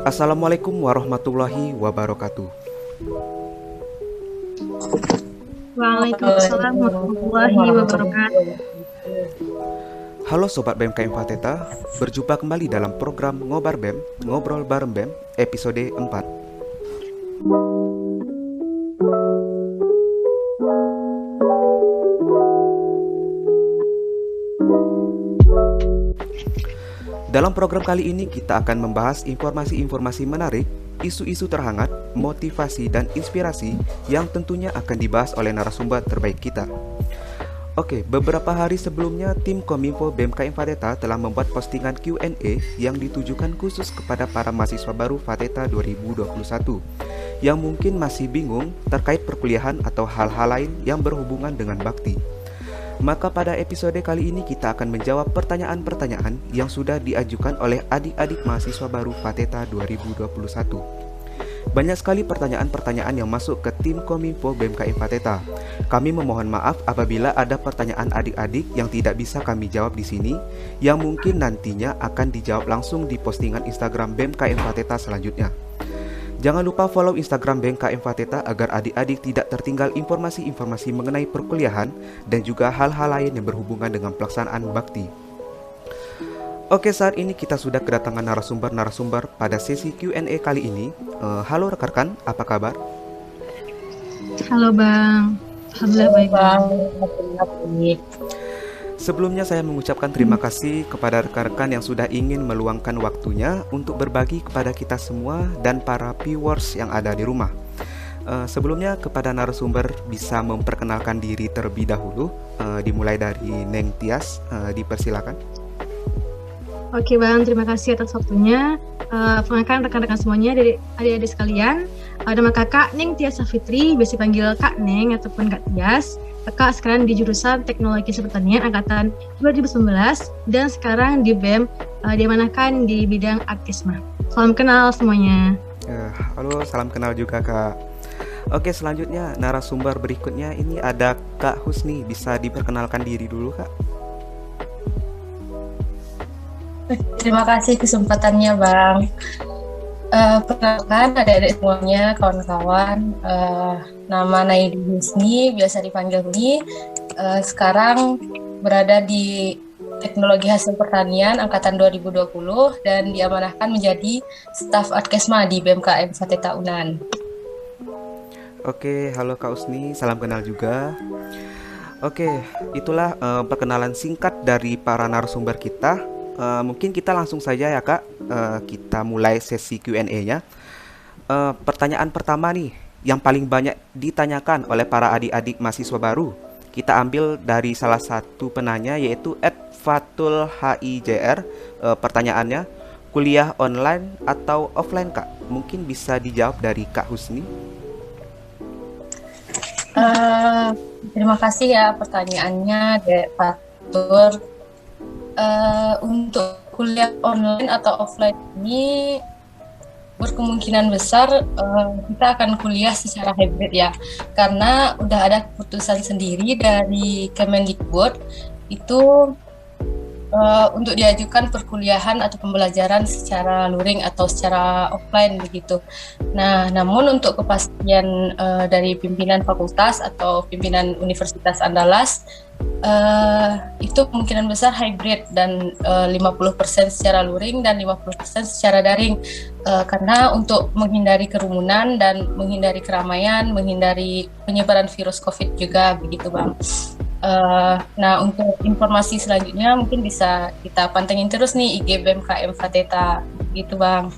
Assalamualaikum warahmatullahi wabarakatuh. Waalaikumsalam warahmatullahi wabarakatuh. Halo Sobat BMKM Fateta, berjumpa kembali dalam program Ngobar BEM, Ngobrol Bareng BEM, episode 4. Dalam program kali ini kita akan membahas informasi-informasi menarik, isu-isu terhangat, motivasi dan inspirasi yang tentunya akan dibahas oleh narasumber terbaik kita. Oke, beberapa hari sebelumnya tim Kominfo BMKM Fateta telah membuat postingan Q&A yang ditujukan khusus kepada para mahasiswa baru Fateta 2021 yang mungkin masih bingung terkait perkuliahan atau hal-hal lain yang berhubungan dengan bakti. Maka pada episode kali ini kita akan menjawab pertanyaan-pertanyaan yang sudah diajukan oleh adik-adik mahasiswa baru Fateta 2021. Banyak sekali pertanyaan-pertanyaan yang masuk ke tim Kominfo BMKM Fateta. Kami memohon maaf apabila ada pertanyaan adik-adik yang tidak bisa kami jawab di sini, yang mungkin nantinya akan dijawab langsung di postingan Instagram BMKM Fateta selanjutnya. Jangan lupa follow Instagram BMKM Fateta agar adik-adik tidak tertinggal informasi-informasi mengenai perkuliahan dan juga hal-hal lain yang berhubungan dengan pelaksanaan bakti. Oke, saat ini kita sudah kedatangan narasumber-narasumber pada sesi Q&A kali ini. Halo rekan-rekan, apa kabar? Halo Bang, alhamdulillah baik Bang. Sebelumnya saya mengucapkan terima kasih kepada rekan-rekan yang sudah ingin meluangkan waktunya untuk berbagi kepada kita semua dan para viewers yang ada di rumah. Sebelumnya kepada narasumber bisa memperkenalkan diri terlebih dahulu, dimulai dari Neng Tias, dipersilakan. Oke Bang, terima kasih atas waktunya. Perkenalkan rekan-rekan semuanya, dari adik-adik sekalian. Nama kakak Neng Tias Safitri, biasa panggil Kak Neng ataupun Kak Tias. Kakak sekarang di jurusan Teknologi Pertanian angkatan 2019 dan sekarang di BEM diamanakan di bidang Aktisma. Salam kenal semuanya. Halo, salam kenal juga Kak. Oke, selanjutnya narasumber berikutnya ini ada Kak Husni, bisa diperkenalkan diri dulu Kak. Terima kasih kesempatannya Bang. Perkenalkan adik-adik semuanya, kawan-kawan, nama Naidi Husni, biasa dipanggil Husni. Sekarang berada di Teknologi Hasil Pertanian angkatan 2020 dan diamanahkan menjadi staf Adkesma di BMKM Fateta Unan. Oke, halo Kak Husni, salam kenal juga. Oke, itulah perkenalan singkat dari para narasumber kita. Mungkin kita langsung saja ya Kak, kita mulai sesi Q&A-nya. Pertanyaan pertama nih, yang paling banyak ditanyakan oleh para adik-adik mahasiswa baru. Kita ambil dari salah satu penanya yaitu @fatulhijr. Pertanyaannya, kuliah online atau offline Kak? Mungkin bisa dijawab dari Kak Husni. Terima kasih ya pertanyaannya, Dek Fatur. Untuk kuliah online atau offline ini berkemungkinan besar kita akan kuliah secara hybrid ya, karena udah ada keputusan sendiri dari Kemendikbud itu untuk diajukan perkuliahan atau pembelajaran secara luring atau secara offline begitu. Nah, namun untuk kepastian dari pimpinan fakultas atau pimpinan Universitas Andalas itu kemungkinan besar hybrid dan 50% secara luring dan 50% secara daring, karena untuk menghindari kerumunan dan menghindari keramaian, menghindari penyebaran virus COVID juga begitu Bang. Nah, untuk informasi selanjutnya mungkin bisa kita pantengin terus nih IG BMKM Fateta gitu Bang.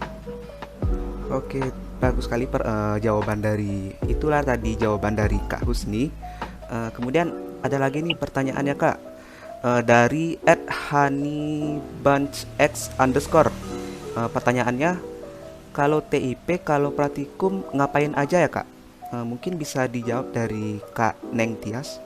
Oke, bagus sekali jawaban dari itulah tadi jawaban dari Kak Husni. Kemudian ada lagi nih pertanyaannya Kak, dari @honeybuncx_. Pertanyaannya, kalau TIP, kalau praktikum ngapain aja ya Kak? Mungkin bisa dijawab dari Kak Neng Tias.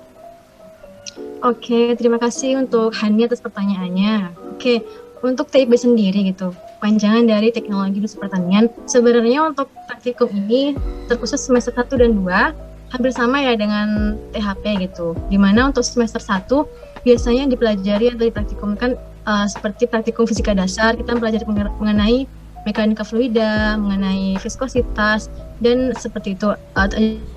Oke, terima kasih untuk Hani atas pertanyaannya. Oke, untuk TIP sendiri gitu, panjangan dari Teknologi Industri Pertanian, sebenarnya untuk praktikum ini terkhusus semester 1 dan 2, hampir sama ya dengan THP gitu. Dimana untuk semester 1 biasanya dipelajari atau dipraktikumkan seperti praktikum fisika dasar, kita mempelajari mengenai mekanika fluida, mengenai viskositas, dan seperti itu.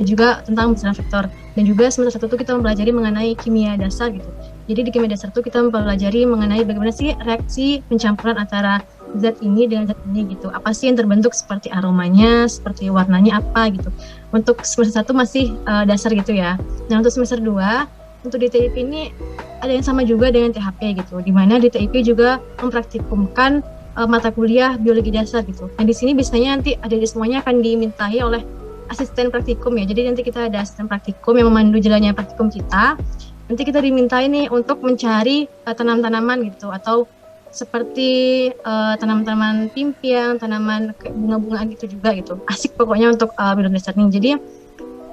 Juga tentang besaran vektor. Dan juga semester 1 itu kita mempelajari mengenai kimia dasar gitu. Jadi di kimia dasar itu kita mempelajari mengenai bagaimana sih reaksi pencampuran antara zat ini dengan zat ini gitu. Apa sih yang terbentuk, seperti aromanya, seperti warnanya apa gitu. Untuk semester 1 masih dasar gitu ya. Nah untuk semester 2, untuk di TIP ini ada yang sama juga dengan THP gitu. Di mana di TIP juga mempraktikumkan mata kuliah biologi dasar gitu. Nah di sini biasanya nanti adik-adik semuanya akan dimintai oleh asisten praktikum ya. Jadi nanti kita ada asisten praktikum yang memandu jalannya praktikum kita. Nanti kita dimintai nih untuk mencari tanaman-tanaman gitu, atau seperti tanaman-tanaman pimpiang, tanaman kayak bunga-bunga gitu juga gitu. Asik pokoknya untuk biologi dasar nih. Jadi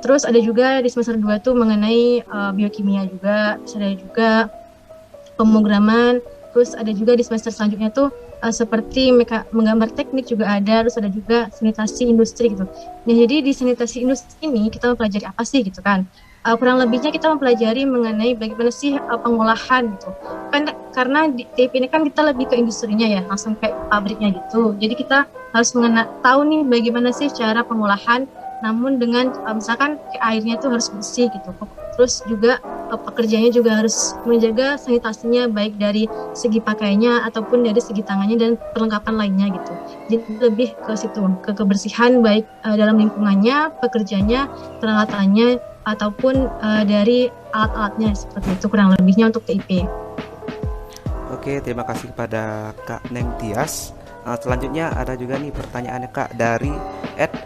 terus ada juga di semester 2 tuh mengenai biokimia juga, terus ada juga pemrograman, terus ada juga di semester selanjutnya tuh seperti menggambar teknik juga ada, terus ada juga sanitasi industri gitu. Nah jadi di sanitasi industri ini kita mempelajari apa sih gitu kan? Kurang lebihnya kita mempelajari mengenai bagaimana sih pengolahan gitu. Kan karena di TIP ini kan kita lebih ke industrinya ya, langsung kayak pabriknya gitu. Jadi kita harus tahu nih bagaimana sih cara pengolahan, namun dengan misalkan airnya tuh harus bersih gitu. Terus juga pekerjanya juga harus menjaga sanitasinya, baik dari segi pakaiannya ataupun dari segi tangannya dan perlengkapan lainnya gitu. Jadi lebih ke situ, ke kebersihan baik dalam lingkungannya, pekerjanya, peralatannya, ataupun dari alat-alatnya, seperti itu kurang lebihnya untuk TIP. Oke, terima kasih kepada Kak Neng Tias. Selanjutnya ada juga nih pertanyaannya Kak dari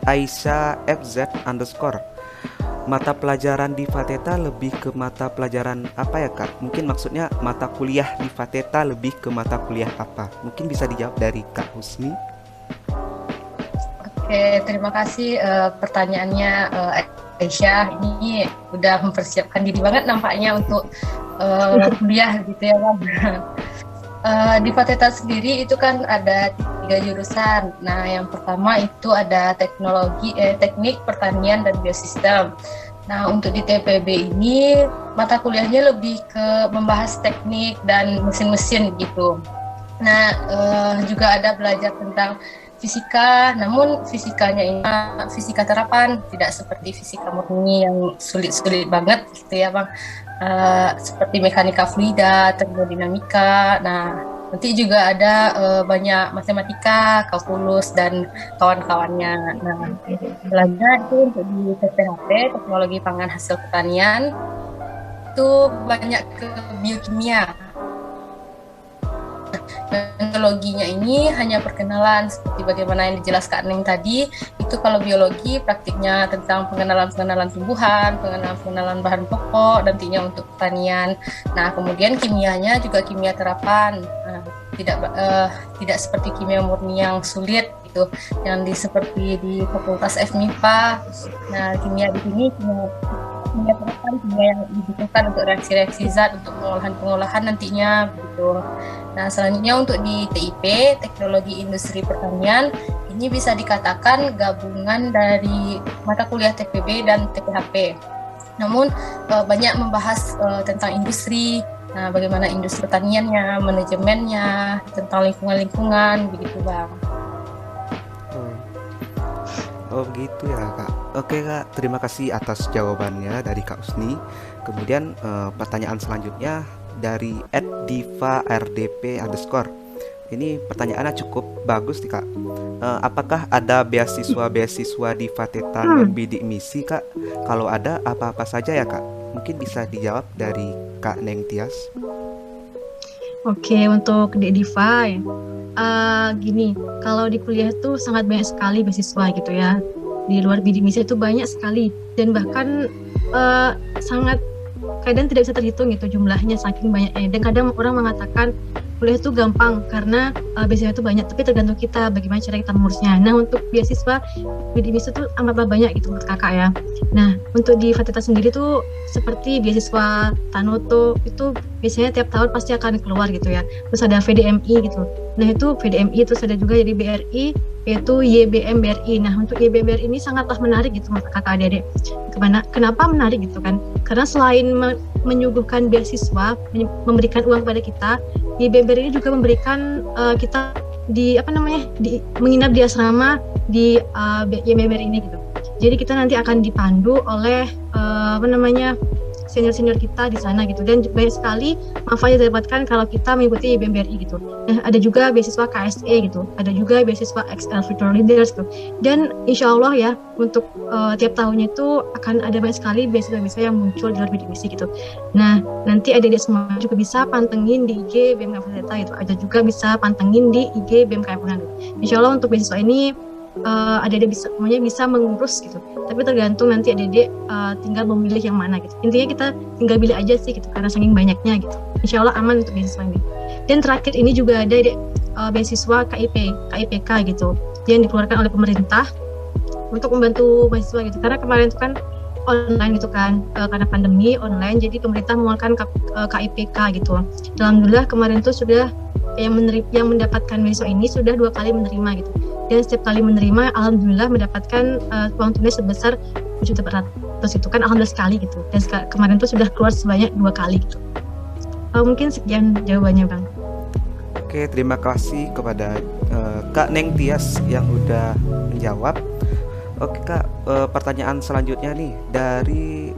@aisyafz_. Mata pelajaran di Fateta lebih ke mata pelajaran apa ya Kak? Mungkin maksudnya mata kuliah di Fateta lebih ke mata kuliah apa? Mungkin bisa dijawab dari Kak Husni. Oke, terima kasih pertanyaannya Aisyah. Ini udah mempersiapkan diri banget nampaknya untuk kuliah gitu ya Bang. Di Fateta sendiri itu kan ada 3 jurusan. Nah, yang pertama itu ada teknik pertanian dan biosistem. Nah, untuk di TPB ini mata kuliahnya lebih ke membahas teknik dan mesin-mesin gitu. Nah, juga ada belajar tentang fisika, namun fisikanya ini fisika terapan, tidak seperti fisika murni yang sulit-sulit banget gitu ya Bang. Seperti mekanika fluida, termodinamika. Nah, nanti juga ada banyak matematika, kalkulus, dan kawan-kawannya. Nah, selanjutnya itu untuk di TPHP, teknologi pangan hasil pertanian, itu banyak ke biokimia. Teknologinya ini hanya perkenalan seperti bagaimana yang dijelaskan Neng tadi. Itu kalau biologi praktiknya tentang pengenalan tumbuhan, pengenalan bahan pokok, nantinya untuk pertanian. Nah, kemudian kimianya juga kimia terapan. Nah, tidak seperti kimia murni yang sulit gitu, yang seperti di Fakultas FMIPA. Nah, kimia di sini kimia terapan, kimia yang dibutuhkan untuk reaksi-reaksi zat, untuk pengolahan nantinya begitu. Nah, selanjutnya untuk di TIP, Teknologi Industri Pertanian, ini bisa dikatakan gabungan dari mata kuliah TPB dan TPHP. Namun banyak membahas tentang industri, nah bagaimana industri pertaniannya, manajemennya, tentang lingkungan-lingkungan, begitu Bang. Oh begitu ya Kak. Oke Kak, terima kasih atas jawabannya dari Kak Husni. Kemudian pertanyaan selanjutnya dari @diva_rdp_. Ini pertanyaannya cukup bagus nih Kak. Apakah ada beasiswa di Fateta non-bidik misi Kak? Kalau ada, apa-apa saja ya Kak? Mungkin bisa dijawab dari Kak Neng Tias. Oke, untuk di Diva ya. Gini, kalau di kuliah tuh sangat banyak sekali beasiswa gitu ya. Di luar bidik misi itu banyak sekali, dan bahkan sangat kadang tidak bisa terhitung gitu jumlahnya, saking banyaknya. Dan kadang orang mengatakan kuliah itu gampang karena beasiswa itu banyak, tapi tergantung kita bagaimana cara kita mengurusnya. Nah, untuk beasiswa bidik misi itu amatlah banyak gitu menurut kakak ya. Nah, untuk di Fateta sendiri tuh seperti beasiswa Tanoto itu biasanya tiap tahun pasti akan keluar gitu ya. Terus ada VDMI gitu. Nah, itu VDMI, terus ada juga jadi BRI, yaitu YBM BRI. Nah, untuk YBM BRI ini sangatlah menarik gitu menurut kakak adik-adik. Kenapa menarik gitu kan? Karena selain menyuguhkan beasiswa, memberikan uang pada kita, YBM BRI ini juga memberikan kita di apa namanya di menginap di asrama di YMBR ini gitu. Jadi kita nanti akan dipandu oleh senior-senior kita di sana gitu, dan banyak sekali manfaat yang didapatkan kalau kita mengikuti BMBRI gitu. Nah, ada juga beasiswa KSE gitu, ada juga beasiswa XL Future Leaders gitu. Dan insya Allah ya untuk tiap tahunnya itu akan ada banyak sekali beasiswa-beasiswa yang muncul di luar bidik misi gitu. Nah, nanti adik-adik semua juga bisa pantengin di IG BMKM Fateta gitu, ada juga bisa pantengin di IG BMKM Unan gitu. Insya Allah untuk beasiswa ini adik-adik bisa mengurus gitu, tapi tergantung nanti adik-adik tinggal memilih yang mana gitu. Intinya kita tinggal pilih aja sih gitu, karena saking banyaknya gitu. Insya Allah aman untuk beasiswa ini. Dan terakhir ini juga ada beasiswa KIPK gitu, yang dikeluarkan oleh pemerintah untuk membantu mahasiswa gitu, karena kemarin itu kan online gitu kan, karena pandemi online, jadi pemerintah mengeluarkan KIPK gitu. Alhamdulillah kemarin tuh sudah yang mendapatkan beasiswa ini sudah 2 kali menerima gitu, dan setiap kali menerima alhamdulillah mendapatkan uang tunai sebesar 7.400 itu kan alhamdulillah sekali gitu, dan kemarin tuh sudah keluar sebanyak 2 kali gitu. Mungkin sekian jawabannya Bang. Oke, terima kasih kepada Kak Neng Tias yang udah menjawab. Oke Kak, pertanyaan selanjutnya nih dari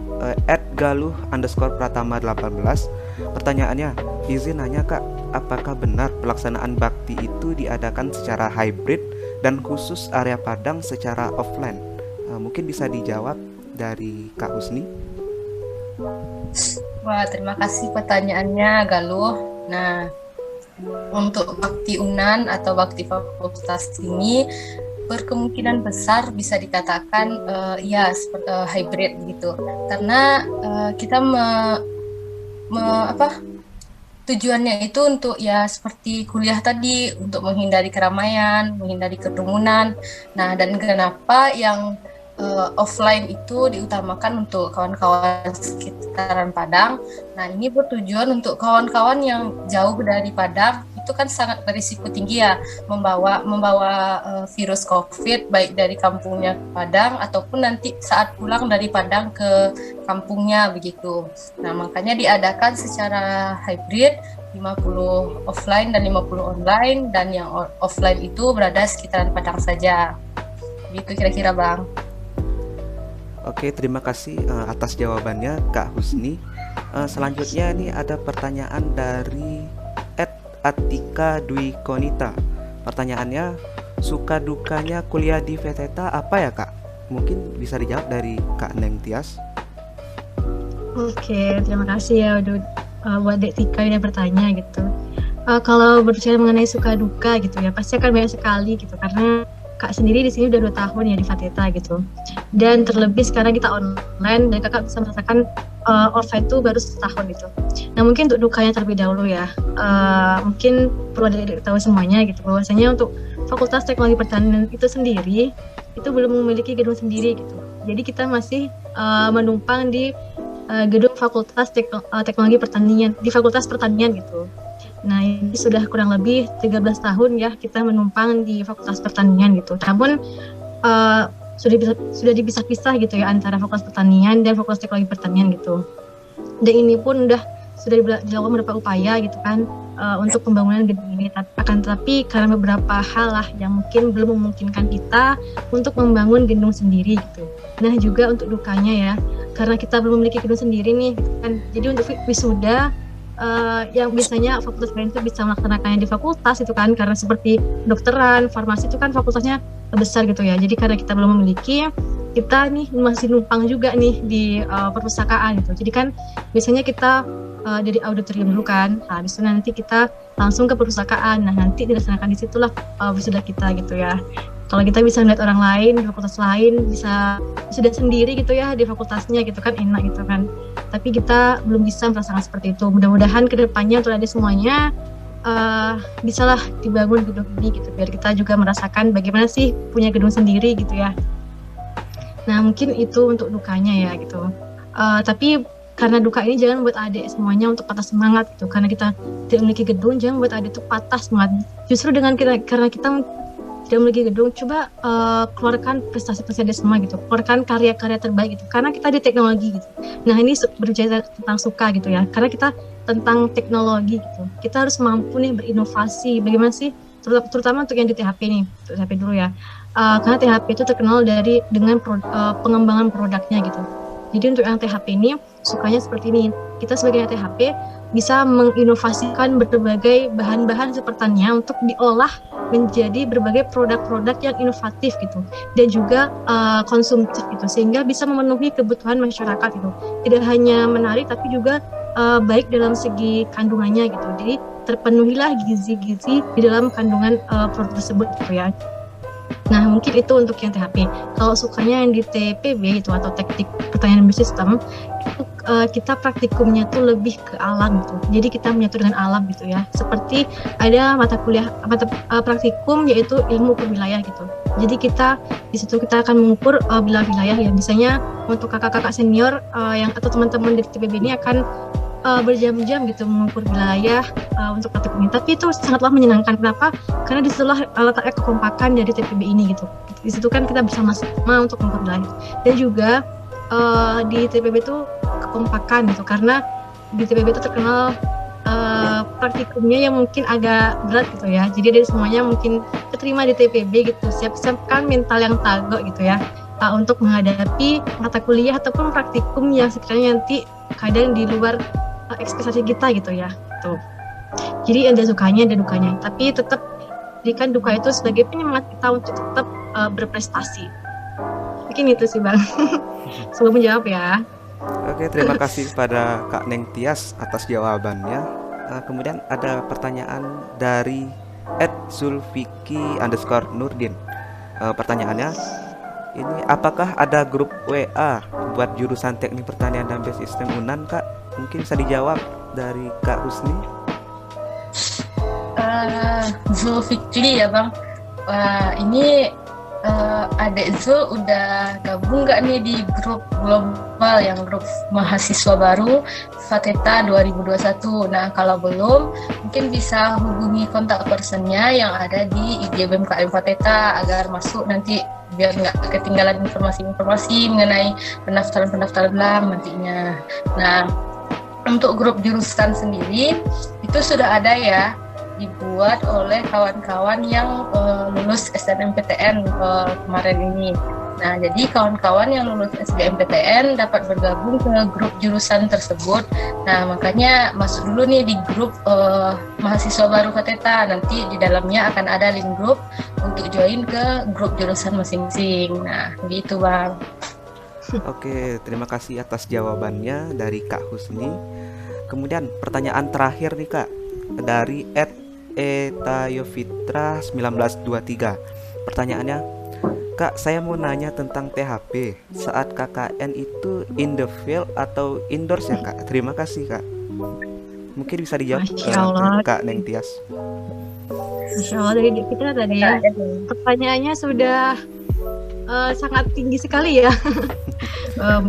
@galuh_pratama18. Pertanyaannya, izin nanya Kak, apakah benar pelaksanaan bakti itu diadakan secara hybrid dan khusus area Padang secara offline? Mungkin bisa dijawab dari Kak Husni. Wah, terima kasih pertanyaannya Galuh. Nah, untuk bakti Unan atau bakti fakultas ini berkemungkinan besar bisa dikatakan hybrid gitu, karena kita tujuannya itu untuk ya seperti kuliah tadi, untuk menghindari keramaian, menghindari kerumunan. Nah, dan kenapa yang offline itu diutamakan untuk kawan-kawan sekitaran Padang. Nah, ini bertujuan untuk kawan-kawan yang jauh dari Padang, itu kan sangat berisiko tinggi ya membawa virus COVID baik dari kampungnya ke Padang ataupun nanti saat pulang dari Padang ke kampungnya begitu. Nah, makanya diadakan secara hybrid, 50 offline dan 50 online, dan yang offline itu berada sekitaran Padang saja. Gitu kira-kira Bang. Oke, terima kasih atas jawabannya Kak Husni. Selanjutnya nih ada pertanyaan dari @Atika Dwi Konita. Pertanyaannya, suka dukanya kuliah di Fateta apa ya Kak? Mungkin bisa dijawab dari Kak Neng Tias. Oke, terima kasih ya udah buat Dek Tika yang bertanya gitu. Kalau berbicara mengenai suka duka gitu ya, pasti akan banyak sekali gitu, karena Kak sendiri di sini udah 2 tahun ya di Fateta gitu, dan terlebih sekarang kita online dan Kakak bisa merasakan offline itu baru 1 tahun gitu. Nah, mungkin untuk dukanya terlebih dahulu ya, mungkin perlu diketahui semuanya gitu, bahwasanya untuk Fakultas Teknologi Pertanian itu sendiri itu belum memiliki gedung sendiri gitu. Jadi kita masih menumpang di gedung Fakultas Teknologi Pertanian, di Fakultas Pertanian gitu. Nah, ini sudah kurang lebih 13 tahun ya kita menumpang di Fakultas Pertanian gitu. Namun sudah dipisah-pisah gitu ya antara Fakultas Pertanian dan Fakultas Teknologi Pertanian gitu. Dan ini pun sudah dilakukan beberapa upaya gitu kan untuk pembangunan gedung ini. Tetapi karena beberapa hal lah yang mungkin belum memungkinkan kita untuk membangun gedung sendiri gitu. Nah, juga untuk dukanya ya, karena kita belum memiliki gedung sendiri nih kan. Jadi untuk wisuda yang biasanya fakultas lain itu bisa melaksanakannya di fakultas itu kan, karena seperti dokteran, farmasi itu kan fakultasnya besar gitu ya. Jadi karena kita belum memiliki, kita nih masih numpang juga nih di perpustakaan gitu. Jadi kan biasanya kita dari auditorium dulu kan, habis itu nanti kita langsung ke perpustakaan. Nah, nanti dilaksanakan di situlah wisuda kita gitu ya. Kalau kita bisa melihat orang lain di fakultas lain, bisa sudah sendiri gitu ya di fakultasnya gitu kan, enak gitu kan. Tapi kita belum bisa merasakan seperti itu. Mudah-mudahan kedepannya untuk ada semuanya bisalah dibangun gedung ini gitu, biar kita juga merasakan bagaimana sih punya gedung sendiri gitu ya. Nah, mungkin itu untuk dukanya ya gitu. Tapi karena duka ini jangan buat adik semuanya untuk patah semangat gitu. Karena kita tidak memiliki gedung, jangan buat adik itu patah semangat. Justru dengan karena kita tidak memiliki gedung, coba keluarkan prestasi-prestasi semua gitu, keluarkan karya-karya terbaik gitu, karena kita di teknologi gitu. Nah, ini berbicara tentang suka gitu ya, karena kita tentang teknologi gitu, kita harus mampu nih berinovasi, bagaimana sih terutama untuk yang di THP nih, untuk THP dulu ya. Karena THP itu terkenal dengan pengembangan produknya gitu. Jadi untuk yang THP ini sukanya seperti ini. Kita sebagai THP bisa menginovasikan berbagai bahan-bahan sepertinya untuk diolah menjadi berbagai produk-produk yang inovatif gitu dan juga konsumtif gitu, sehingga bisa memenuhi kebutuhan masyarakat gitu. Tidak hanya menarik tapi juga baik dalam segi kandungannya gitu. Jadi terpenuhilah gizi-gizi di dalam kandungan produk tersebut gitu ya. Nah, mungkin itu untuk yang THP. Kalau sukanya yang di TPB itu atau teknik pertanian bisnis sistem, itu kita praktikumnya tuh lebih ke alam gitu. Jadi kita menyatu dengan alam gitu ya. Seperti ada mata praktikum yaitu ilmu perwilayah gitu. Jadi di situ kita akan mengukur wilayah yang biasanya untuk kakak-kakak senior atau teman-teman di TPB ini akan berjam-jam gitu mengukur wilayah untuk praktikum ini. Tapi itu sangatlah menyenangkan. Kenapa? Karena disitulah letaknya kekompakan dari TPB ini gitu. Di situ kan kita bersama-sama untuk mengukur wilayah. Dan juga di TPB itu kekompakan gitu. Karena di TPB itu terkenal praktikumnya yang mungkin agak berat gitu ya. Jadi dari semuanya mungkin keterima di TPB gitu. Siapkan mental yang tago gitu ya. Untuk menghadapi mata kuliah ataupun praktikum yang sekiranya nanti kadang di luar ekspektasi kita gitu ya. Tuh. Jadi ada sukanya ada dukanya. Tapi tetap jadikan duka itu sebagai penyemangat kita untuk tetap berprestasi. Mungkin itu sih Bang. Semoga menjawab ya. Oke, terima kasih pada Kak Neng Tias atas jawabannya. Kemudian ada pertanyaan dari @zulfiki_nurdin. Pertanyaannya, ini apakah ada grup WA buat jurusan teknik pertanian dan basic sistem UNAN, Kak? Mungkin bisa dijawab dari Kak Husni. Zulfikri ya Bang. Ini Adek Zul udah gabung nggak nih di grup global yang grup mahasiswa baru Fateta 2021. Nah kalau belum mungkin bisa hubungi kontak personnya yang ada di IG BMKM Fateta agar masuk nanti biar nggak ketinggalan informasi-informasi mengenai pendaftaran nantinya. Nah untuk grup jurusan sendiri itu sudah ada ya dibuat oleh kawan-kawan yang lulus SNMPTN kemarin ini. Nah, jadi kawan-kawan yang lulus SBMPTN dapat bergabung ke grup jurusan tersebut. Nah, makanya masuk dulu nih di grup mahasiswa baru Fateta. Nanti di dalamnya akan ada link grup untuk join ke grup jurusan masing-masing. Nah, gitu Bang. Oke, terima kasih atas jawabannya dari Kak Husni. Kemudian pertanyaan terakhir nih Kak, dari @etayofitra1923. Pertanyaannya, Kak, saya mau nanya tentang THP. Saat KKN itu in the field atau indoors ya Kak? Terima kasih Kak. Mungkin bisa dijawab Kak Neng Tias. Masya Allah, dari kita tadi ya. Pertanyaannya sudah sangat tinggi sekali ya.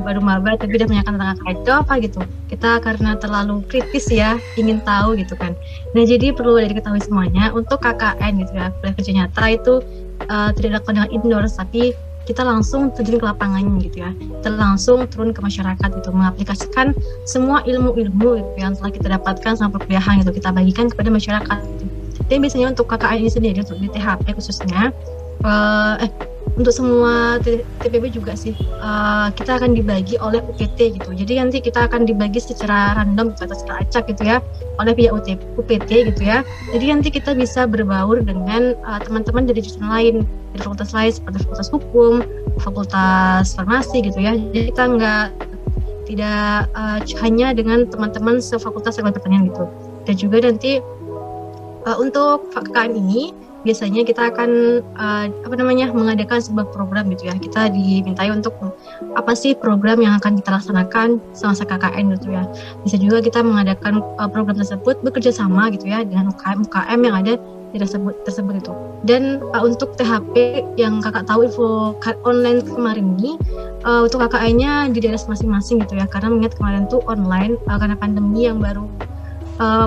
Baru maba tapi udah menanyakan tentang KKN itu apa gitu. Kita karena terlalu kritis ya, ingin tahu gitu kan. Nah jadi perlu diketahui semuanya untuk KKN gitu ya, kuliah kerja nyata itu tidak dilakukan dengan indoors, tapi kita langsung terjun ke lapangan gitu ya. Kita langsung turun ke masyarakat gitu, mengaplikasikan semua ilmu-ilmu gitu, yang telah kita dapatkan sama perkuliahan gitu, kita bagikan kepada masyarakat gitu. Dan biasanya untuk KKN ini sendiri, untuk di THP khususnya, untuk semua TPB juga sih, kita akan dibagi oleh UPT gitu. Jadi nanti kita akan dibagi secara random atau secara acak gitu ya oleh pihak UPT gitu ya. Jadi nanti kita bisa berbaur dengan teman-teman dari jurusan lain, dari fakultas lain seperti fakultas hukum, fakultas farmasi gitu ya. Jadi kita tidak hanya dengan teman-teman sefakultas agronomi pertanian gitu. Dan juga nanti untuk KKN ini biasanya kita akan mengadakan sebuah program gitu ya. Kita dimintai untuk apa sih program yang akan kita laksanakan semasa KKN gitu ya. Bisa juga kita mengadakan program tersebut bekerja sama gitu ya dengan UKM yang ada di tersebut itu. Dan untuk THP yang kakak tahu info online kemarin ini, untuk KKN-nya di daerah masing-masing gitu ya. Karena mengingat kemarin tuh online karena pandemi yang baru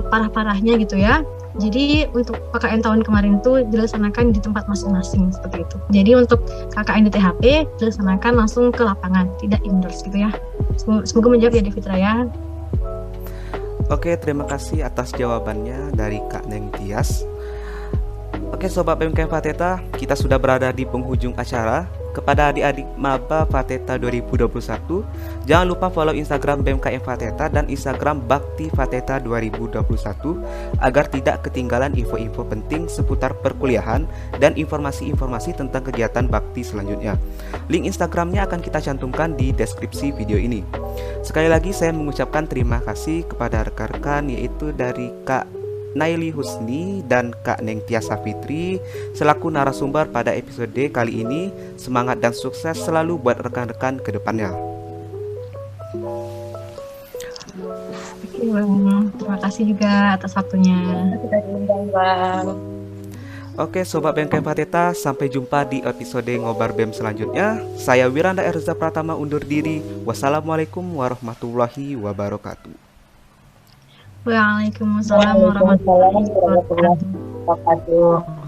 parah-parahnya gitu ya. Jadi untuk KKN tahun kemarin itu dilaksanakan di tempat masing-masing seperti itu. Jadi untuk KKN di THP dilaksanakan langsung ke lapangan, tidak indoors gitu ya. Semoga menjawab ya Devitra ya. Oke, terima kasih atas jawabannya dari Kak Neng Tias. Oke Sobat BMKM Fateta, kita sudah berada di penghujung acara. Kepada adik-adik Maba Fateta 2021, jangan lupa follow Instagram BMKM Fateta dan Instagram Bakti Fateta 2021 agar tidak ketinggalan info-info penting seputar perkuliahan dan informasi-informasi tentang kegiatan bakti selanjutnya. Link Instagramnya akan kita cantumkan di deskripsi video ini. Sekali lagi saya mengucapkan terima kasih kepada rekan-rekan, yaitu dari Kak Naili Husni dan Kak Neng Tiasa Fitri selaku narasumber pada episode kali ini. Semangat dan sukses selalu buat rekan-rekan ke depannya. Oke Bang, terima kasih juga atas waktunya. Kita diundang, Bang. Oke Sobat BMKM Fateta, sampai jumpa di episode Ngobar BEM selanjutnya. Saya Wiranda Erza Pratama undur diri. Wassalamualaikum warahmatullahi wabarakatuh. Waalaikumsalam warahmatullahi wabarakatuh.